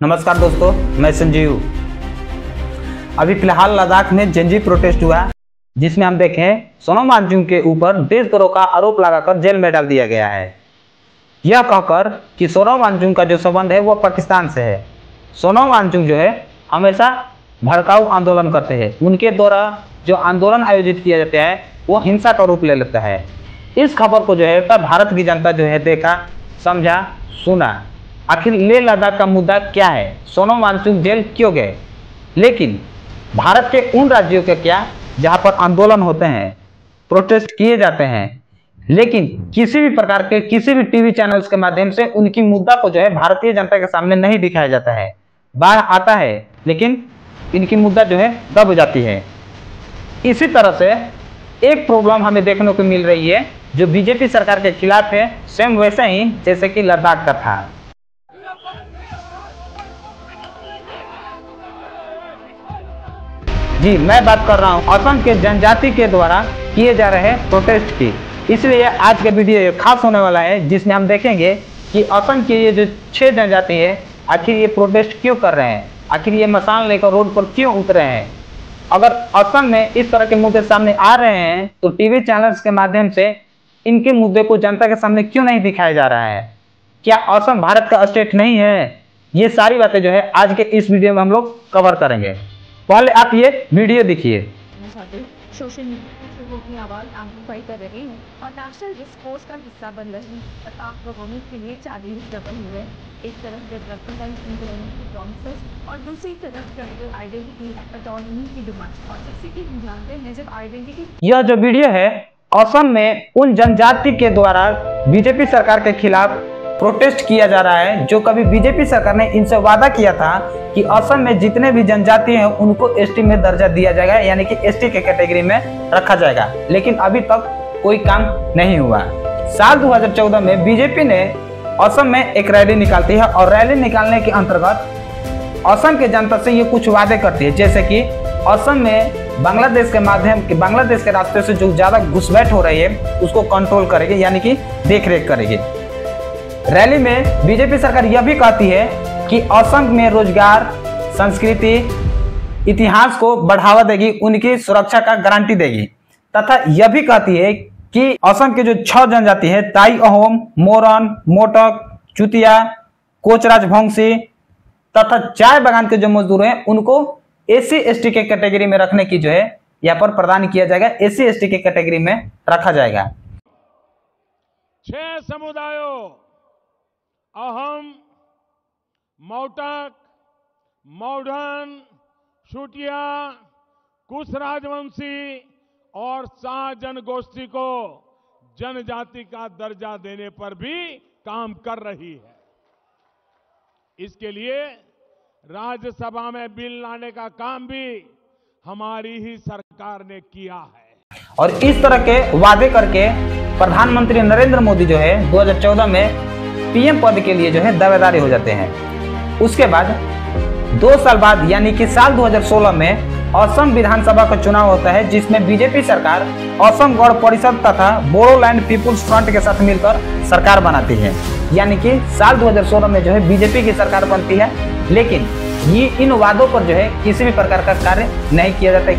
नमस्कार दोस्तों, मैं संजीव। अभी फिलहाल लद्दाख में जेनजी प्रोटेस्ट हुआ, जिसमें हम देखें सोनम वांगचुक के ऊपर देशद्रोह का आरोप लगाकर जेल में डाल दिया गया है, यह कहकर कि सोनम वांगचुक का जो संबंध है वो पाकिस्तान से है। सोनम वांगचुक जो है हमेशा भड़काऊ आंदोलन करते हैं, उनके द्वारा जो आंदोलन आयोजित किया जाता है वो हिंसा का रूप ले लेता है। इस खबर को जो है भारत की जनता जो है देखा, समझा, सुना। आखिर लेह लद्दाख का मुद्दा क्या है, सोनम वांगचुक जेल क्यों गए, लेकिन भारत के उन राज्यों के क्या जहां पर आंदोलन होते हैं, प्रोटेस्ट किए जाते हैं, लेकिन किसी भी प्रकार के किसी भी टीवी चैनल्स के माध्यम से उनकी मुद्दा को जो है भारतीय जनता के सामने नहीं दिखाया जाता है। बाढ़ आता है लेकिन इनकी मुद्दा जो है दब जाती है। इसी तरह से एक प्रॉब्लम हमें देखने को मिल रही है जो बीजेपी सरकार के खिलाफ है, सेम वैसा ही जैसे कि लद्दाख का था। जी, मैं बात कर रहा हूँ असम के जनजाति के द्वारा किए जा रहे प्रोटेस्ट की। इसलिए आज का वीडियो खास होने वाला है, जिसमें हम देखेंगे कि असम के ये जो 6 जनजाति है आखिर ये प्रोटेस्ट क्यों कर रहे हैं, आखिर ये मसाल लेकर रोड पर क्यों उतरे हैं। अगर असम में इस तरह के मुद्दे सामने आ रहे हैं तो टीवी चैनल्स के माध्यम से इनके मुद्दे को जनता के सामने क्यों नहीं दिखाया जा रहा है। क्या असम भारत का स्टेट नहीं है? ये सारी बातें जो है आज के इस वीडियो में हम लोग कवर करेंगे। पहले आप ये वीडियो देखिए। सोशल मीडिया से वो अपनी आवाज़ एम्पलीफाई कर रहे हैं और नेशनल डिस्कोर्स का हिस्सा बन रहे हैं। आप गवर्नमेंट के लिए चैलेंज डबल हुए, एक तरफ डेवलपमेंट एंड इम्प्लॉयमेंट प्रॉमिसेस और दूसरी तरफ ट्राइबल आइडेंटिटी ऑटोनॉमी की डिमांड। और जैसे कि हम जानते हैं जब आइडेंटिटी, यह जो वीडियो है असम में उन जनजाति के द्वारा बीजेपी सरकार के खिलाफ प्रोटेस्ट किया जा रहा है, जो कभी बीजेपी सरकार ने इनसे वादा किया था कि असम में जितने भी जनजाति हैं उनको एसटी में दर्जा दिया जाएगा, यानी कि एसटी के कैटेगरी में रखा जाएगा, लेकिन अभी तक कोई काम नहीं हुआ। साल 2014 में बीजेपी ने असम में एक रैली निकालती है और रैली निकालने के अंतर्गत असम के जनता से ये कुछ वादे करती है, जैसे कि असम में बांग्लादेश के रास्ते से जो ज्यादा घुसपैठ हो रही है उसको कंट्रोल करेगी, यानी कि देख रेख करेगी। रैली में बीजेपी सरकार यह भी कहती है कि असम में रोजगार, संस्कृति, इतिहास को बढ़ावा देगी, उनकी सुरक्षा का गारंटी देगी, तथा यह भी कहती है कि असम के जो 6 जनजाति है, ताई अहोम, मोरन, मोटक, चुतिया, कोच राजवंशी तथा चाय बागान के जो मजदूर हैं उनको एससी एसटी के कैटेगरी में रखने की जो है यहाँ पर प्रदान किया जाएगा, एससी एसटी के कैटेगरी में रखा जाएगा। 6 समुदायों अहम, मोटक, मौडन, शुटिया, कुश राजवंशी और शाह जनगोष्ठी को जनजाति का दर्जा देने पर भी काम कर रही है। इसके लिए राज्यसभा में बिल लाने का काम भी हमारी ही सरकार ने किया है। और इस तरह के वादे करके प्रधानमंत्री नरेंद्र मोदी जो है 2014 में पीएम पद के लिए जो है दावेदारी हो जाते हैं। उसके बाद 2 साल बाद यानी कि साल 2016 में असम विधानसभा का चुनाव होता है, जिसमें बीजेपी सरकार असम गण परिषद तथा बोडोलैंड पीपुल्स फ्रंट के साथ मिलकर सरकार बनाती है, यानी कि साल 2016 में जो है बीजेपी की सरकार बनती है। लेकिन ये इन वादों पर जो है किसी भी प्रकार का कार्य नहीं किया जाता।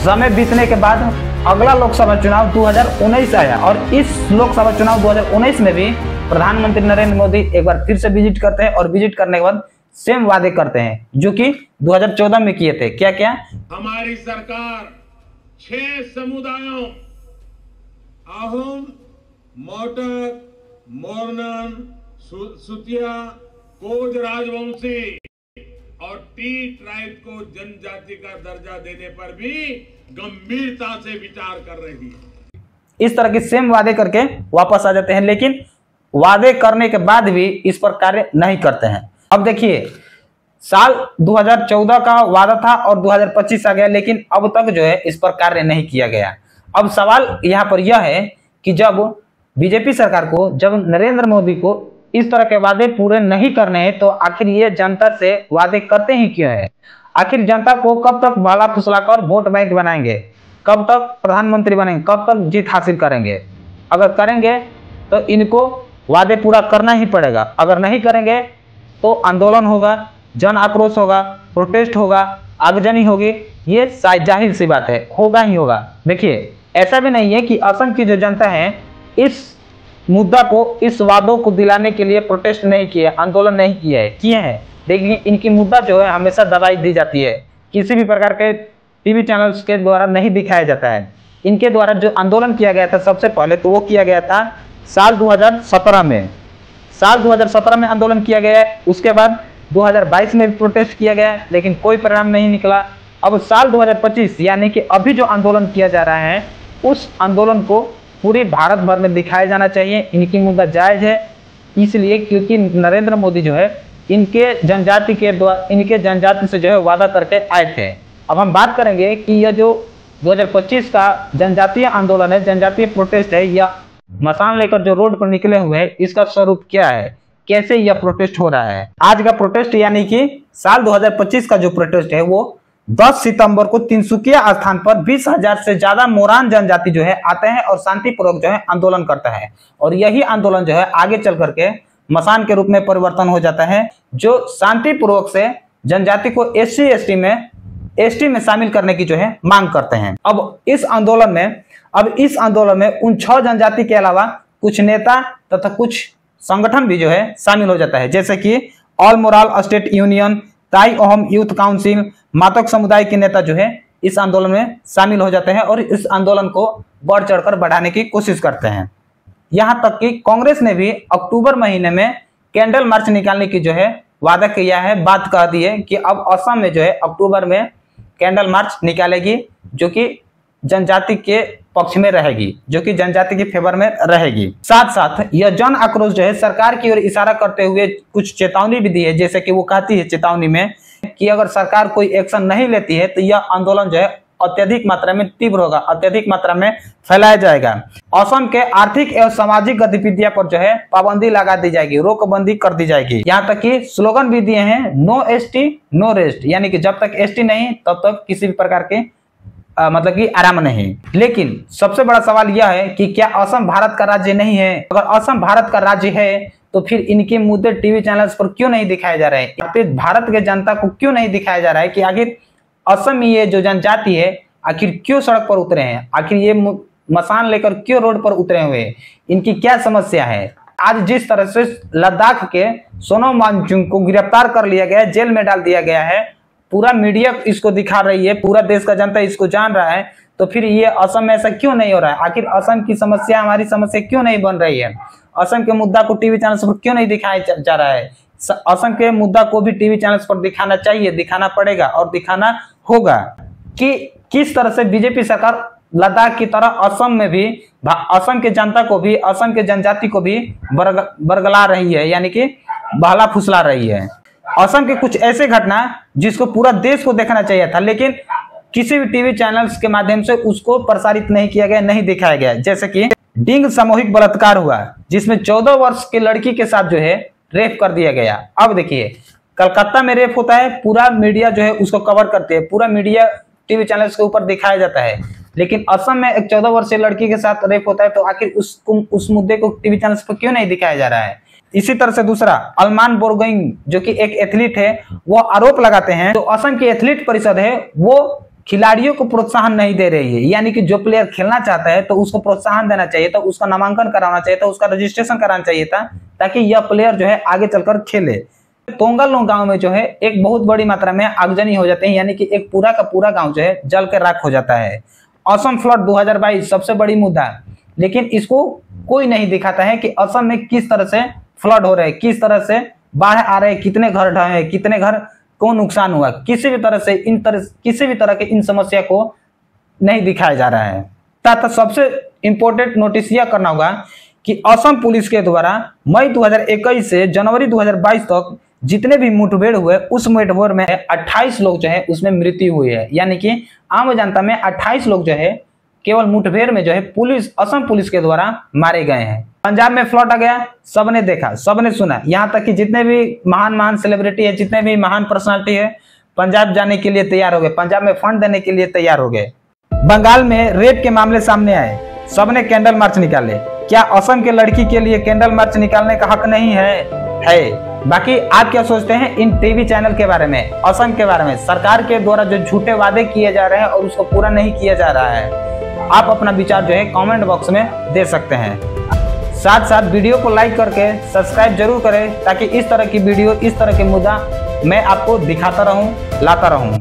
समय बीतने के बाद अगला लोकसभा चुनाव 2019 आया और इस लोकसभा चुनाव 2019 में भी प्रधानमंत्री नरेंद्र मोदी एक बार फिर से विजिट करते हैं और विजिट करने के बाद सेम वादे करते हैं जो कि 2014 में किए थे। क्या क्या? हमारी सरकार 6 समुदायों अहोम, मोटक, मोरनन, सुतिया, कोच राजवंशी और टी ट्राइब को जनजाति का दर्जा देने पर भी गंभीरता से विचार कर रही है। इस तरह के सेम वादे करके वापस आ जाते हैं, लेकिन वादे करने के बाद भी इस पर कार्य नहीं करते हैं। अब देखिए, साल 2014 का वादा था और 2025 आ गया, लेकिन अब तक जो है इस पर कार्य नहीं किया गया। अब सवाल यहाँ पर यह है कि जब बीजेपी सरकार को, जब नरेंद्र मोदी को इस तरह के वादे पूरे नहीं करने हैं तो आखिर ये जनता से वादे करते ही क्यों है? आखिर जनता को कब तक भला फुसलाकर वोट बैंक बनाएंगे, कब तक प्रधानमंत्री बनेंगे, कब तक जीत हासिल करेंगे? अगर करेंगे तो इनको वादे पूरा करना ही पड़ेगा, अगर नहीं करेंगे तो आंदोलन होगा, जन आक्रोश होगा, प्रोटेस्ट होगा, आगजनी होगी, ये जाहिर सी बात है, होगा ही होगा। देखिए, ऐसा भी नहीं है कि असम की जो जनता है इस मुद्दा को, इस वादों को दिलाने के लिए प्रोटेस्ट नहीं किए, आंदोलन नहीं किए हैं। देखिए, इनकी मुद्दा जो है हमेशा दबाई दी जाती है, किसी भी प्रकार के टीवी चैनल्स के द्वारा नहीं दिखाया जाता है। इनके द्वारा जो आंदोलन किया गया था सबसे पहले, तो वो किया गया था साल 2017 में। साल 2017 में आंदोलन किया गया है। उसके बाद 2022 में भी प्रोटेस्ट किया गया, लेकिन कोई परिणाम नहीं निकला। अब साल 2025 यानी कि अभी जो आंदोलन किया जा रहा है, उस आंदोलन को पूरे भारत भर में दिखाया जाना चाहिए। इनकी मुद्दा जायज़ है, इसलिए क्योंकि नरेंद्र मोदी जो है इनके जनजाति से जो है वादा करके आए थे। अब हम बात करेंगे कि यह जो 2025 का जनजातीय आंदोलन है, जनजातीय प्रोटेस्ट है, या मसान लेकर जो रोड पर निकले हुए हैं, इसका स्वरूप क्या है, कैसे यह प्रोटेस्ट हो रहा है। आज का प्रोटेस्ट यानी कि साल 2025 का जो प्रोटेस्ट है वो 10 सितंबर को तिनसुकिया स्थान पर 20,000 से ज्यादा मोरान जनजाति जो है आते हैं और शांतिपूर्वक जो है आंदोलन करता है। और यही आंदोलन जो है आगे चल करके मसान के रूप में परिवर्तन हो जाता है, जो शांतिपूर्वक से जनजाति को एसटी में शामिल करने की जो है मांग करते हैं। अब इस आंदोलन में उन 6 जनजाति के अलावा कुछ नेता तथा कुछ संगठन भी जो है शामिल हो जाता है, जैसे कि ऑल मोराल स्टेट यूनियन, ताई ओहम यूथ काउंसिल, मातक समुदाय के नेता जो है इस आंदोलन में शामिल हो जाते हैं और इस आंदोलन को बढ़ चढ़कर बढ़ाने की कोशिश करते हैं। यहाँ तक कि कांग्रेस ने भी अक्टूबर महीने में कैंडल मार्च निकालने की जो है वादा किया है, बात कह दी है कि अब असम में जो है अक्टूबर में कैंडल मार्च निकालेगी, जो कि जनजाति के पक्ष में रहेगी, जो कि जनजाति के फेवर में रहेगी। साथ साथ यह जन आक्रोश जो है सरकार की ओर इशारा करते हुए कुछ चेतावनी भी दी है, जैसे कि वो कहती है चेतावनी में कि अगर सरकार कोई एक्शन नहीं लेती है तो यह आंदोलन जो है अत्यधिक मात्रा में तीव्र होगा, अत्यधिक मात्रा में फैलाया जाएगा। असम के आर्थिक एवं सामाजिक गतिविधियों पर जो है पाबंदी लगा दी जाएगी, रोकबंदी कर दी जाएगी। यहाँ तक कि स्लोगन भी दिए हैं, नो एसटी नो रेस्ट, यानी कि जब तक एसटी नहीं तब तक किसी भी प्रकार के मतलब कि आराम नहीं। लेकिन सबसे बड़ा सवाल यह है कि क्या असम भारत का राज्य नहीं है? अगर असम भारत का राज्य है तो फिर इनके मुद्दे टीवी चैनल्स पर क्यों नहीं दिखाए जा रहे हैं? फिर भारत के जनता को क्यों नहीं दिखाया जा रहा है कि आखिर असम में ये जो जनजाति है आखिर क्यों सड़क पर उतरे हैं, आखिर ये मसान लेकर क्यों रोड पर उतरे हुए हैं, इनकी क्या समस्या है? आज जिस तरह से लद्दाख के सोनम वांगचुक को गिरफ्तार कर लिया गया है, जेल में डाल दिया गया है, पूरा मीडिया इसको दिखा रही है, पूरा देश का जनता इसको जान रहा है, तो फिर ये असम में ऐसा क्यों नहीं हो रहा है? आखिर असम की समस्या हमारी समस्या क्यों नहीं बन रही है? असम के मुद्दा को टीवी चैनल्स पर क्यों नहीं दिखाया जा रहा है? असम के मुद्दा को भी टीवी चैनल्स पर दिखाना चाहिए, दिखाना पड़ेगा और दिखाना होगा कि किस तरह से बीजेपी सरकार लद्दाख की तरह असम में भी असम के जनता को भी, असम के जनजाति को भी बरगला रही है, यानी कि बहला फुसला रही है। असम के कुछ ऐसे घटना जिसको पूरा देश को देखना चाहिए था, लेकिन किसी भी टीवी चैनल्स के माध्यम से उसको प्रसारित नहीं किया गया, नहीं दिखाया गया। जैसे कि डिंग सामूहिक बलात्कार हुआ, जिसमें 14 वर्ष की लड़की के साथ जो है रेप कर दिया गया। अब देखिए, कलकत्ता में रेप होता है, पूरा मीडिया जो है उसको कवर करते हैं, पूरा मीडिया टीवी चैनल्स के ऊपर दिखाया जाता है। लेकिन असम में एक 14 वर्षीय लड़की के साथ रेप होता है, तो आखिर उस मुद्दे को टीवी चैनल्स पर क्यों नहीं दिखाया जा रहा है? इसी तरह से दूसरा, अल्मान बोरगोइंग जो कि एक एथलीट है, वो आरोप लगाते हैं तो असम की एथलीट परिषद है वो खिलाड़ियों को प्रोत्साहन नहीं दे रही है, यानी कि जो प्लेयर खेलना चाहता है तो उसको प्रोत्साहन देना चाहिए था, उसका नामांकन कराना चाहिए था, उसका रजिस्ट्रेशन कराना चाहिए था, ताकि यह प्लेयर जो है आगे चलकर खेले। तोंगललोंग गांव में जो है एक बहुत बड़ी मात्रा में आगजनी हो जाते हैं, यानी कि एक पूरा का पूरा गांव जो है जल के राख हो जाता है। असम फ्लड 2022 सबसे बड़ी मुद्दा, लेकिन इसको कोई नहीं दिखाता है कि असम में किस तरह से फ्लड हो रहे हैं, किस तरह से बाढ़ आ रहे हैं, कितने घर ढहे, कितने घर को नुकसान हुआ, किसी भी तरह के इन समस्या को नहीं दिखाया जा रहा है। तथा सबसे इंपॉर्टेंट नोटिस यह करना होगा कि असम पुलिस के द्वारा मई 2021 से जनवरी 2022 तक जितने भी मुठभेड़ हुए, उस मुठभेड़ में 28 लोग जो है उसमें मृत्यु हुई है, यानी कि आम जनता में 28 लोग जो है केवल मुठभेड़ में जो है असम पुलिस के द्वारा मारे गए हैं। पंजाब में फ्लड आ गया, सबने देखा, सबने सुना, यहाँ तक कि जितने भी महान सेलिब्रिटी है, जितने भी महान पर्सनालिटी है, पंजाब जाने के लिए तैयार हो गए, पंजाब में फंड देने के लिए तैयार हो गए। बंगाल में रेप के मामले सामने आए, सबने कैंडल मार्च निकाले। क्या असम के लड़की के लिए कैंडल मार्च निकालने का हक नहीं है? बाकी आप क्या सोचते हैं इन टीवी चैनल के बारे में, असम के बारे में, सरकार के द्वारा जो झूठे वादे किए जा रहे हैं और उसको पूरा नहीं किया जा रहा है? आप अपना विचार जो है कमेंट बॉक्स में दे सकते हैं। साथ साथ वीडियो को लाइक करके सब्सक्राइब जरूर करें ताकि इस तरह की वीडियो, इस तरह के मुद्दा मैं आपको दिखाता रहूं, लाता रहूं।